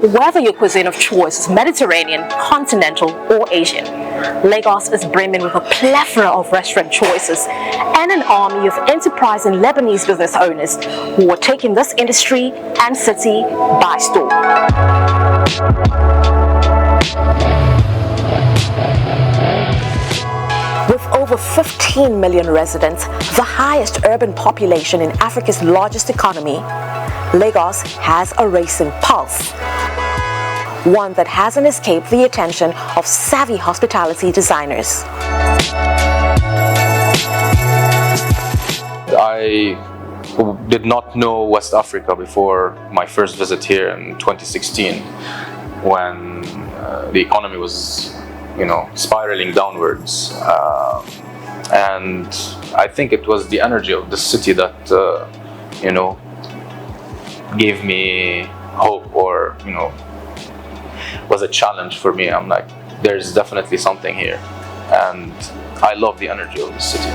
Whether your cuisine of choice is Mediterranean, continental, or Asian, Lagos is brimming with a plethora of restaurant choices and an army of enterprising Lebanese business owners who are taking this industry and city by storm. With over 15 million residents, the highest urban population in Africa's largest economy, Lagos has a racing pulse, one that hasn't escaped the attention of savvy hospitality designers. I did not know West Africa before my first visit here in 2016, when the economy was, spiraling downwards. And I think it was the energy of the city that, gave me hope, or, was a challenge for me. I'm like, there's definitely something here. And I love the energy of the city.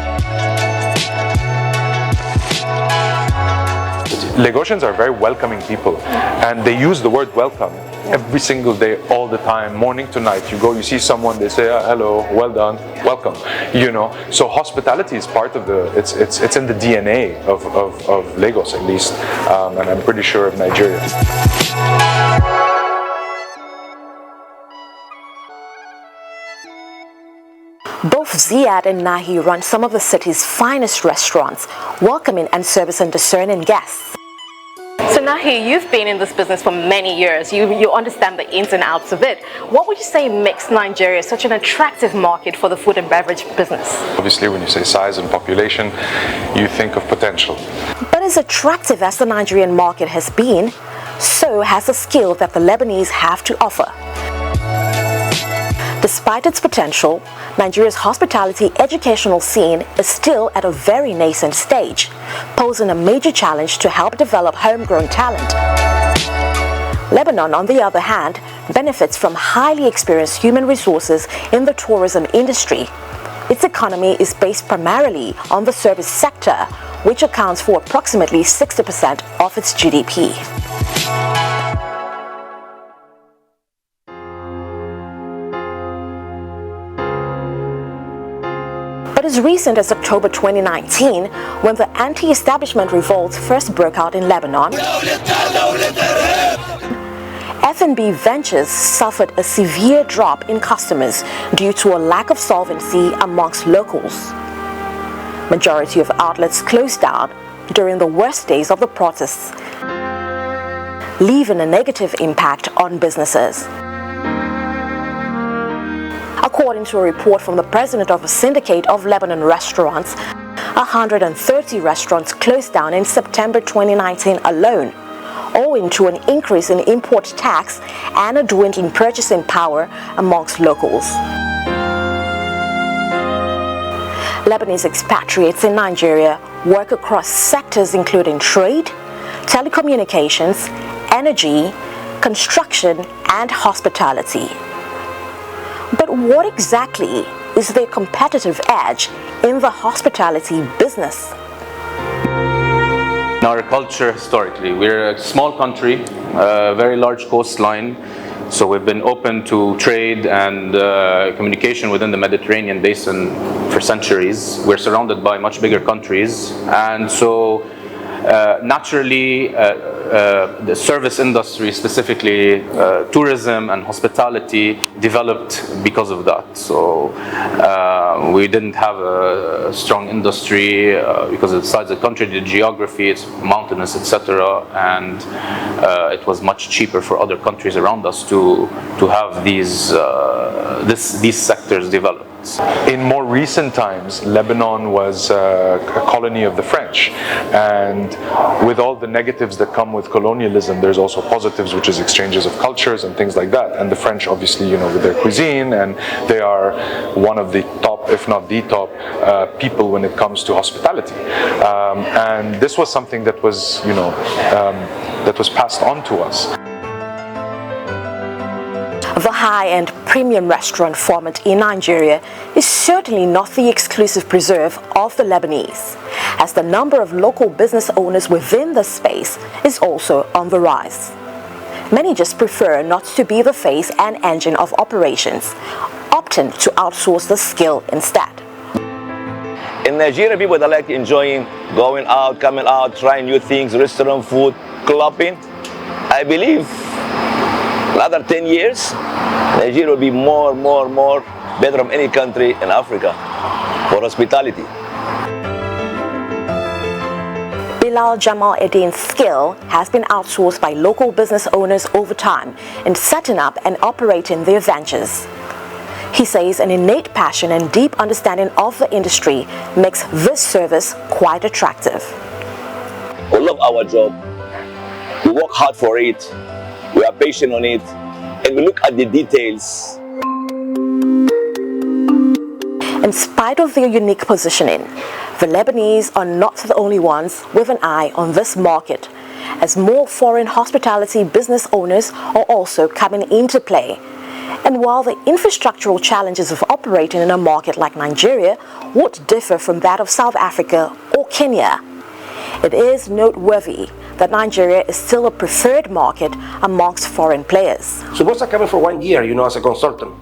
Lagosians are very welcoming people, and they use the word welcome every single day, all the time, morning to night. You go, you see someone, they say, hello, well done, welcome, So hospitality is part of it's in the DNA of Lagos, at least, and I'm pretty sure of Nigeria. Both Ziad and Nahi run some of the city's finest restaurants, welcoming and servicing discerning guests. So Nahi, you've been in this business for many years. You understand the ins and outs of it. What would you say makes Nigeria such an attractive market for the food and beverage business? Obviously, when you say size and population, you think of potential. But as attractive as the Nigerian market has been, so has the skill that the Lebanese have to offer. Despite its potential, Nigeria's hospitality educational scene is still at a very nascent stage, posing a major challenge to help develop homegrown talent. Lebanon, on the other hand, benefits from highly experienced human resources in the tourism industry. Its economy is based primarily on the service sector, which accounts for approximately 60% of its GDP. But as recent as October 2019, when the anti-establishment revolts first broke out in Lebanon, F&B Ventures suffered a severe drop in customers due to a lack of solvency amongst locals. Majority of outlets closed down during the worst days of the protests, leaving a negative impact on businesses. According to a report from the president of a syndicate of Lebanon restaurants, 130 restaurants closed down in September 2019 alone, owing to an increase in import tax and a dwindling purchasing power amongst locals. Lebanese expatriates in Nigeria work across sectors including trade, telecommunications, energy, construction, and hospitality. But what exactly is their competitive edge in the hospitality business? In our culture, historically, we're a small country, a very large coastline, so we've been open to trade and communication within the Mediterranean basin for centuries. We're surrounded by much bigger countries, and so naturally the service industry, specifically tourism and hospitality, developed because of that. So we didn't have a strong industry because of the size of the country, the geography, it's mountainous, etc. And it was much cheaper for other countries around us to have these sectors developed. In more recent times, Lebanon was a colony of the French, and with all the negatives that come with colonialism, there's also positives, which is exchanges of cultures and things like that. And the French, obviously, with their cuisine, and they are one of the top, if not the top, people when it comes to hospitality. And this was something that was, that was passed on to us. The high-end premium restaurant format in Nigeria is certainly not the exclusive preserve of the Lebanese, as the number of local business owners within the space is also on the rise. Many just prefer not to be the face and engine of operations, opting to outsource the skill instead. In Nigeria, people that like enjoying going out, coming out, trying new things, restaurant food, clubbing. I believe another 10 years, Nigeria will be more better than any country in Africa for hospitality. Bilal Jamal Eddin's skill has been outsourced by local business owners over time in setting up and operating their ventures. He says an innate passion and deep understanding of the industry makes this service quite attractive. We love our job, we work hard for it, we are patient on it, and we look at the details. In spite of their unique positioning, the Lebanese are not the only ones with an eye on this market, as more foreign hospitality business owners are also coming into play. And while the infrastructural challenges of operating in a market like Nigeria would differ from that of South Africa or Kenya, it is noteworthy that Nigeria is still a preferred market amongst foreign players. Suppose I come in for 1 year, as a consultant,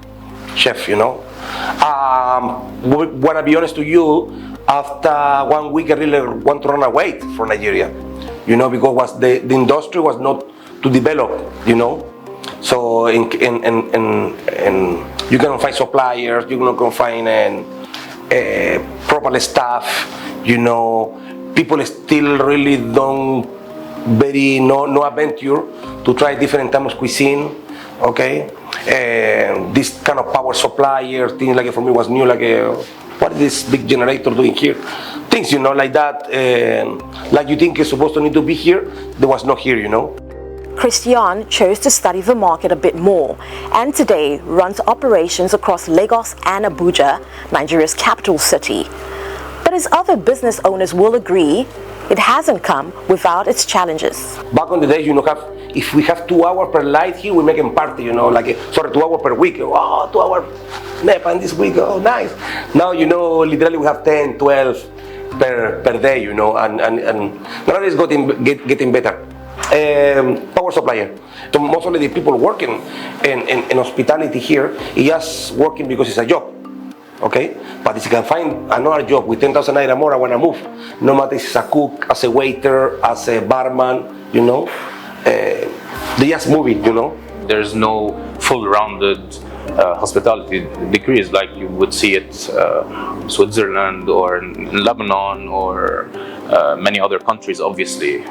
chef, Wanna be honest to you, after 1 week I really want to run away from Nigeria, because the industry was not to develop, So you cannot find suppliers, you cannot find proper staff, people still really don't no adventure to try different types of cuisine, okay? This kind of power supplier, things like for me was new, what is this big generator doing here? Things, like that, like you think is supposed to need to be here, there was not here, Christian chose to study the market a bit more and today runs operations across Lagos and Abuja, Nigeria's capital city. But as other business owners will agree, it hasn't come without its challenges. Back on the days, if we have 2 hours per light here, we make a party, 2 hours per week. Oh, 2 hours NEPA in this week, oh, nice. Now, literally we have 10, 12 per day, and now it's getting better. Power supplier. So most of the people working in hospitality here, is just working because it's a job, okay? But if you can find another job with 10,000 naira more, I want to move. No matter if it's a cook, as a waiter, as a barman, they just move it, There's no full-rounded hospitality degrees like you would see it Switzerland or in Lebanon or many other countries, obviously.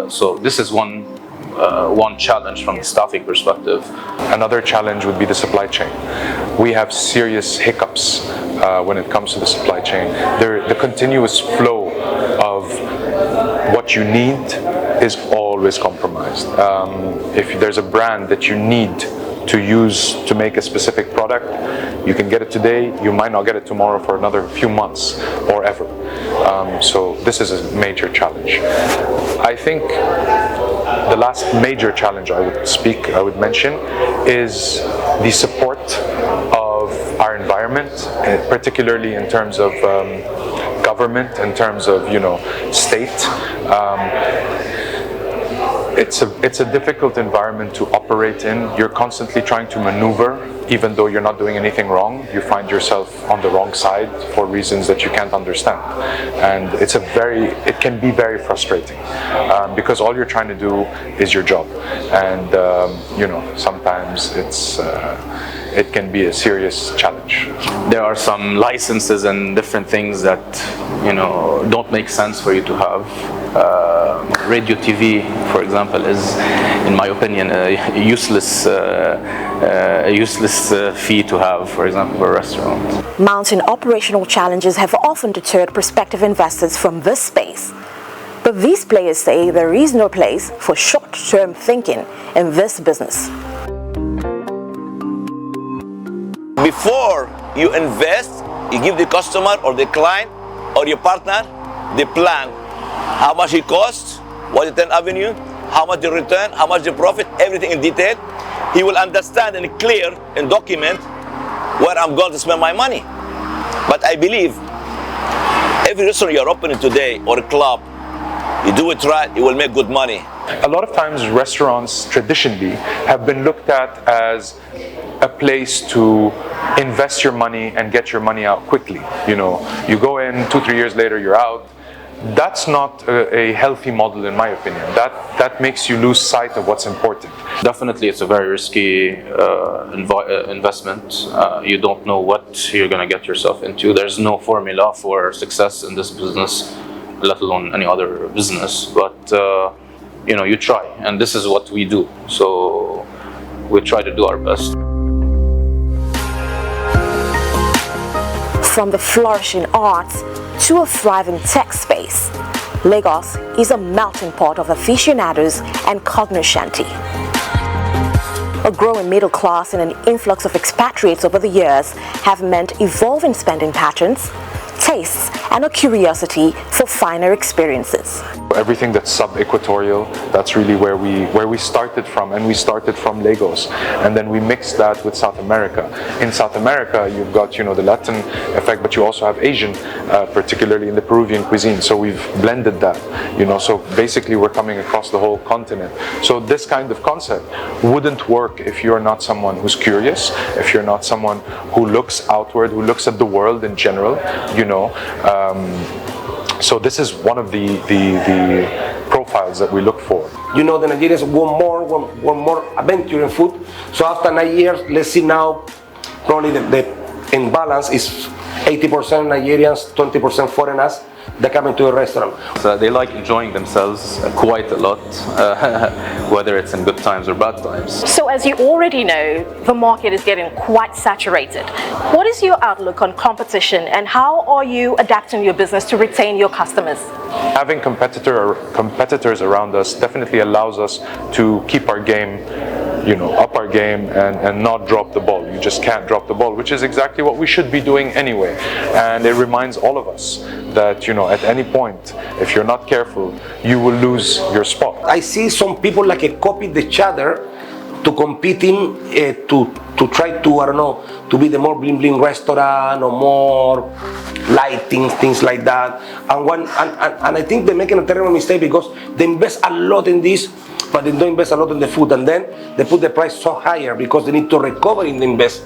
So this is one challenge from the staffing perspective. Another challenge would be the supply chain. We have serious hiccups when it comes to the supply chain. The continuous flow of what you need is always compromised. If there's a brand that you need to use to make a specific product, you can get it today, you might not get it tomorrow for another few months or ever. So this is a major challenge. I think the last major challenge I would mention is the support of our environment, particularly in terms of government, in terms of state. It's a difficult environment to operate in. You're constantly trying to maneuver, even though you're not doing anything wrong. You find yourself on the wrong side for reasons that you can't understand, and it can be very frustrating because all you're trying to do is your job, and sometimes it can be a serious challenge. There are some licenses and different things that don't make sense for you to have. Radio TV, for example, is, in my opinion, a useless fee to have, for example, for a restaurant. Mounting operational challenges have often deterred prospective investors from this space. But these players say there is no place for short-term thinking in this business. Before you invest, you give the customer or the client or your partner the plan. How much it costs, what is the avenue, how much the return, how much the profit, everything in detail. He will understand and clear and document where I'm going to spend my money. But I believe every restaurant you're opening today or a club, you do it right, you will make good money. A lot of times restaurants traditionally have been looked at as a place to invest your money and get your money out quickly. You know, you go in, 2-3 years later you're out. That's not a healthy model in my opinion. That makes you lose sight of what's important. Definitely, it's a very risky investment. You don't know what you're going to get yourself into. There's no formula for success in this business, let alone any other business. But you know, you try, and this is what we do. So we try to do our best. From the flourishing arts to a thriving tech space, Lagos is a melting pot of aficionados and cognoscenti. A growing middle class and an influx of expatriates over the years have meant evolving spending patterns, tastes, and a curiosity for finer experiences. Everything that's sub-equatorial, that's really where we started from, and we started from Lagos, and then we mixed that with South America. In South America, you've got, you know, the Latin effect, but you also have Asian, particularly in the Peruvian cuisine. So we've blended that, you know. So basically, we're coming across the whole continent. So this kind of concept wouldn't work if you're not someone who's curious, if you're not someone who looks outward, who looks at the world in general, you know. So this is one of the profiles that we look for. You know, the Nigerians want more adventure in food. So after 9 years, let's see now, probably the imbalance is 80% Nigerians, 20% foreigners. They're coming to a restaurant. So they like enjoying themselves quite a lot, whether it's in good times or bad times. So as you already know, the market is getting quite saturated. What is your outlook on competition, and how are you adapting your business to retain your customers? Having competitors around us definitely allows us to keep our game, you know, up our game and not drop the ball. You just can't drop the ball, which is exactly what we should be doing anyway. And it reminds all of us that, you know, at any point, if you're not careful, you will lose your spot. I see some people like copy each other to competing to try to, I don't know, to be the more bling bling restaurant or more lighting, things like that. And I think they're making a terrible mistake because they invest a lot in this, but they don't invest a lot in the food, and then they put the price so higher because they need to recover in the invest.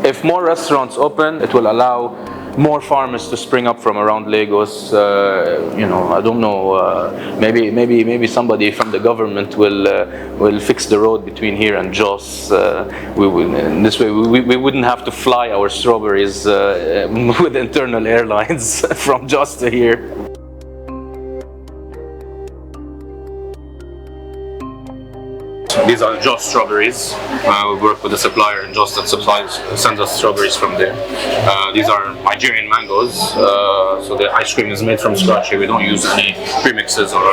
If more restaurants open, it will allow more farmers to spring up from around Lagos. You know, I don't know. Maybe somebody from the government will fix the road between here and Jos. In this way, we wouldn't have to fly our strawberries with internal airlines from Jos to here. These are Jos strawberries. We work with a supplier in Jos that sends us strawberries from there. These are Nigerian mangoes, so the ice cream is made from scratch here. We don't use any premixes or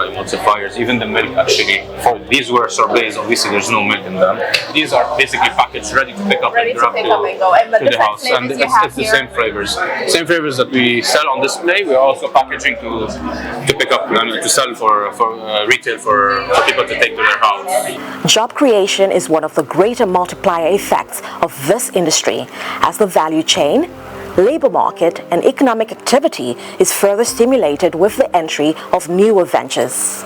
emulsifiers. Even the milk, actually. These were sorbets. Obviously, there's no milk in them. These are basically packaged, ready to pick up and grab to the house. And it's the same flavors. Same flavors that we sell on display. We are also packaging to pick up and to sell for retail for people to take to their house. Job creation is one of the greater multiplier effects of this industry, as the value chain, labor market, and economic activity is further stimulated with the entry of newer ventures.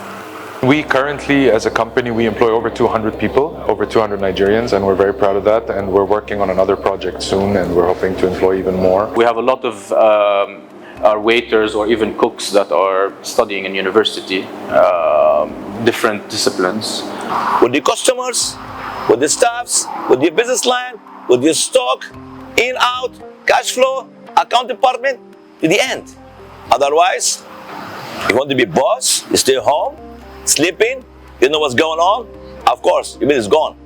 We currently, as a company, we employ over 200 people, over 200 Nigerians, and we're very proud of that. And we're working on another project soon, and we're hoping to employ even more. We have a lot of our waiters or even cooks that are studying in university, different disciplines. With the customers, with the staffs, with your business line, with your stock, in, out, cash flow, account department, to the end. Otherwise, you want to be boss, you stay home, sleeping, you know what's going on, of course, your business is gone.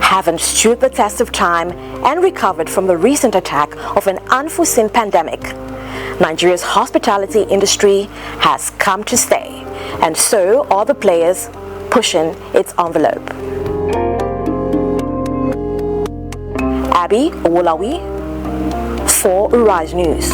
Having stood the test of time and recovered from the recent attack of an unforeseen pandemic, Nigeria's hospitality industry has come to stay, and so are the players pushing its envelope. Abisola Owolawi for Arise News.